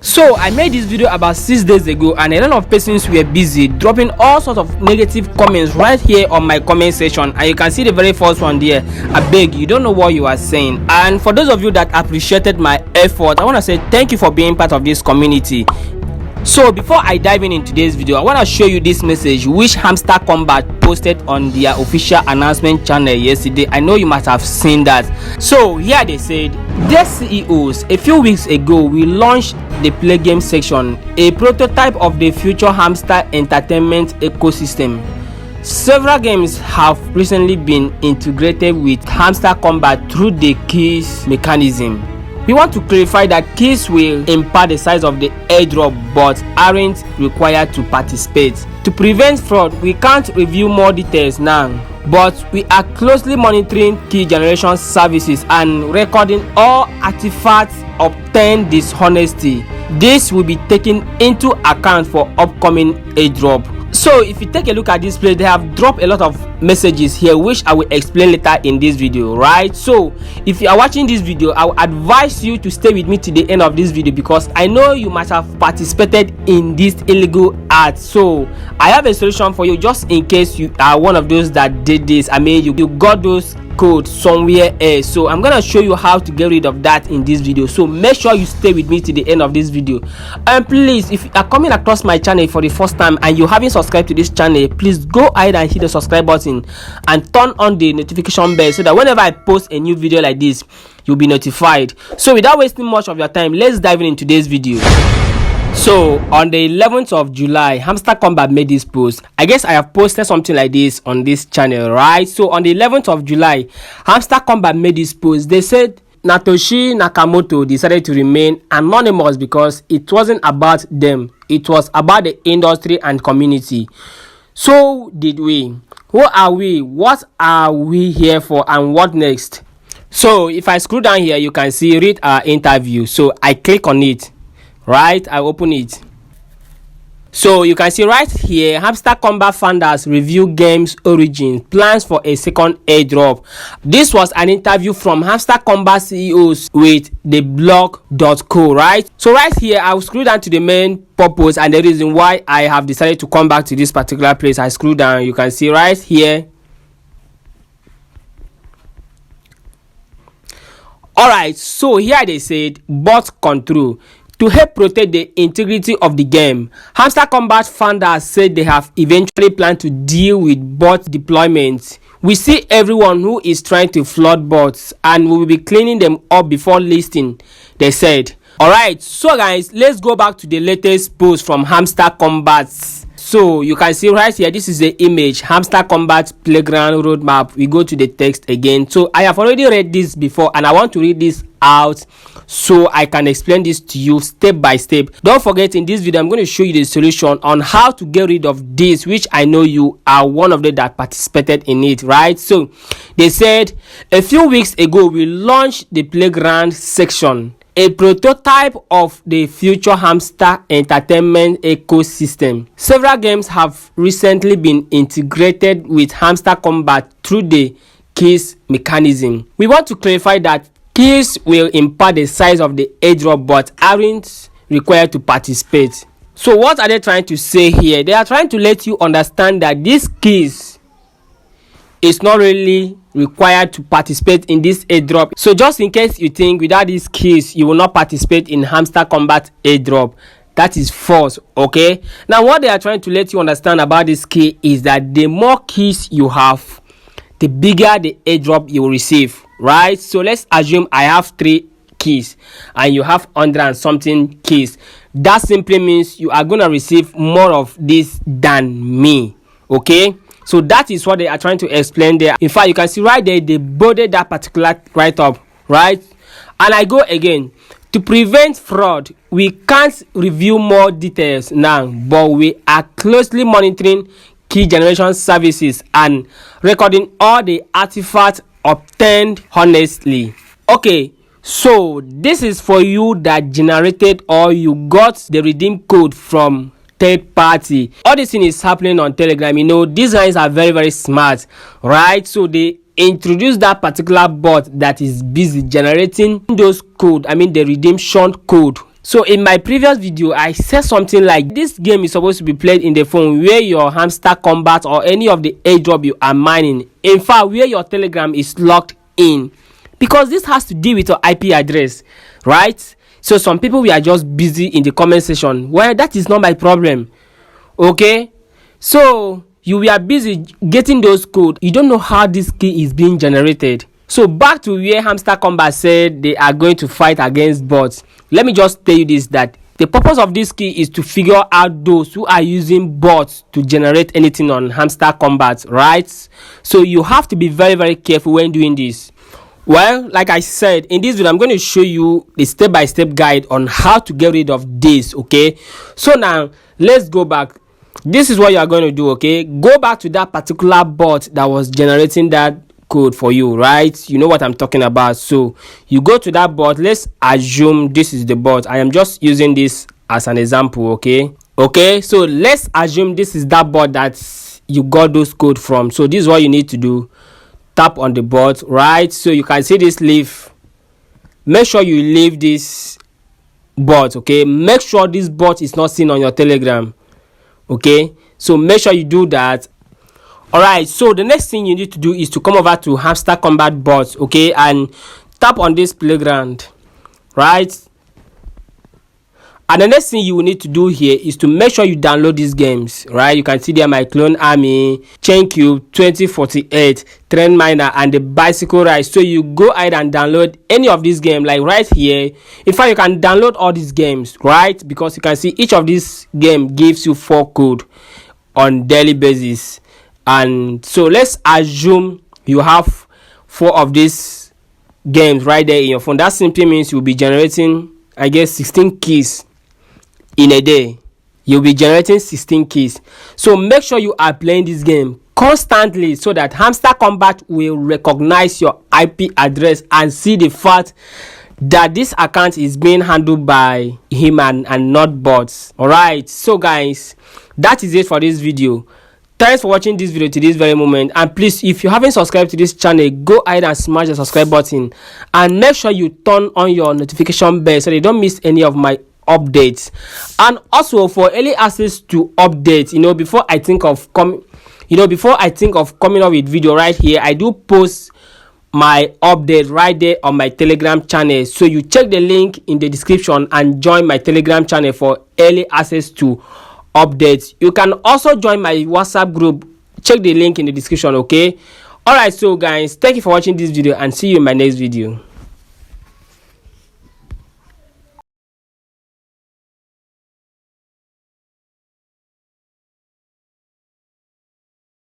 So I made this video about 6 days ago, and a lot of persons were busy dropping all sorts of negative comments right here on my comment section, and you can see the very first one there. I beg, you don't know what you are saying. And for those of you that appreciated my effort, I want to say thank you for being part of this community. So before I dive in today's video, I want to show you this message which Hamster Kombat posted on their official announcement channel yesterday. I know you must have seen that. So here they said, "Dear CEOs, a few weeks ago we launched the play game section, a prototype of the future hamster entertainment ecosystem. Several games have recently been integrated with Hamster Kombat through the keys mechanism. We want to clarify that keys will impact the size of the airdrop but aren't required to participate. To prevent fraud, we can't review more details now, but we are closely monitoring key generation services and recording all artifacts obtained dishonesty. This will be taken into account for upcoming airdrop." So if you take a look at this place, they have dropped a lot of messages here which I will explain later in this video, right? So if you are watching this video, I will advise you to stay with me to the end of this video because I know you must have participated in this illegal act. So I have a solution for you just in case you are one of those that did this. I mean, you got those code somewhere else. So I'm gonna show you how to get rid of that in this video, so make sure you stay with me to the end of this video. And please, if you are coming across my channel for the first time and you haven't subscribed to this channel, please go ahead and hit the subscribe button and turn on the notification bell so that whenever I post a new video like this, you'll be notified. So without wasting much of your time, let's dive in today's video. So on the 11th of July, Hamster Kombat made this post. I guess I have posted something like this on this channel, right? So on the 11th of July, Hamster Kombat made this post. They said Satoshi Nakamoto decided to remain anonymous because it wasn't about them, it was about the industry and community. So did we. Who are we? What are we here for? And what next? So if I scroll down here, you can see read our interview. So I click on it. Right, I open it. So you can see right here, Hamster Kombat founders review game's origins, plans for a second airdrop. This was an interview from Hamster Kombat CEOs with theblog.co, right? So right here, I will scroll down to the main purpose and the reason why I have decided to come back to this particular place. I scroll down, you can see right here. Alright, so here they said bot control. To help protect the integrity of the game, Hamster Kombat founders said they have eventually planned to deal with bot deployment. "We see everyone who is trying to flood bots and we will be cleaning them up before listing," they said. Alright, so guys, let's go back to the latest post from Hamster Kombat. So you can see right here, this is the image, Hamster Kombat Playground roadmap. We go to the text again. So I have already read this before and I want to read this out so I can explain this to you step by step. Don't forget, in this video I'm going to show you the solution on how to get rid of this, which I know you are one of them that participated in it, right? So they said a few weeks ago we launched the playground section, a prototype of the future hamster entertainment ecosystem. Several games have recently been integrated with Hamster Kombat through the keys mechanism. We want to clarify that keys will impact the size of the airdrop but aren't required to participate. So what are they trying to say here? They are trying to let you understand that these keys is not really required to participate in this airdrop. So just in case you think without these keys you will not participate in Hamster Kombat airdrop, that is false. Okay, now what they are trying to let you understand about this key is that the more keys you have, the bigger the airdrop you will receive, right? So let's assume I have 3 keys and you have 100 and something keys. That simply means you are gonna receive more of this than me. Okay, so that is what they are trying to explain there. In fact, you can see right there they boarded that particular write-up, right? And I go again. To prevent fraud, we can't review more details now, but we are closely monitoring key generation services and recording all the artifacts obtained honestly. Okay, so this is for you that generated or you got the redeem code from third party. All this thing is happening on Telegram. You know, these guys are very smart, right? So they introduce that particular bot that is busy generating those code, I mean the redemption code So in my previous video, I said something like this game is supposed to be played in the phone where your Hamster Kombat or any of the airdrop you are mining, in fact where your Telegram is logged in, because this has to deal with your IP address, right? So some people we are just busy in the comment section. Well, that is not my problem. Okay, so you were busy getting those code. You don't know how this key is being generated. So back to where Hamster Kombat said they are going to fight against bots. Let me just tell you this, that the purpose of this key is to figure out those who are using bots to generate anything on Hamster Kombat, right? So you have to be very, very careful when doing this. Well, like I said, in this video I'm going to show you the step-by-step guide on how to get rid of this. Okay, so now let's go back. This is what you are going to do. Okay, go back to that particular bot that was generating that code for you, right? You know what I'm talking about. So you go to that bot. Let's assume this is the bot. I am just using this as an example. Okay, so let's assume this is that bot that you got those code from. So this is what you need to do. Tap on the bot, right? So you can see this leave. Make sure you leave this bot. Okay, make sure this bot is not seen on your Telegram. Okay, so make sure you do that. All right, so the next thing you need to do is to come over to Hamster Kombat bot, okay, and tap on this playground, right? And the next thing you will need to do here is to make sure you download these games, right? You can see there my Clone Army, Chain Cube 2048, Trend Miner, and the Bicycle Ride. So you go ahead and download any of these games, like right here. In fact, you can download all these games, right? Because you can see each of these game gives you 4 code on daily basis. And so let's assume you have 4 of these games right there in your phone. That simply means you'll be generating, I guess, 16 keys in a day. You'll be generating 16 keys. So make sure you are playing this game constantly so that Hamster Kombat will recognize your IP address and see the fact that this account is being handled by him and not bots. All right, so guys, that is it for this video. Thanks for watching this video to this very moment, and please, if you haven't subscribed to this channel, go ahead and smash the subscribe button and make sure you turn on your notification bell so you don't miss any of my updates. And also for early access to updates, before I think of coming up with video right here, I do post my update right there on my Telegram channel. So you check the link in the description and join my Telegram channel for early access to updates. You can also join my WhatsApp group. Check the link in the description. Okay, all right, so guys, thank you for watching this video and see you in my next video.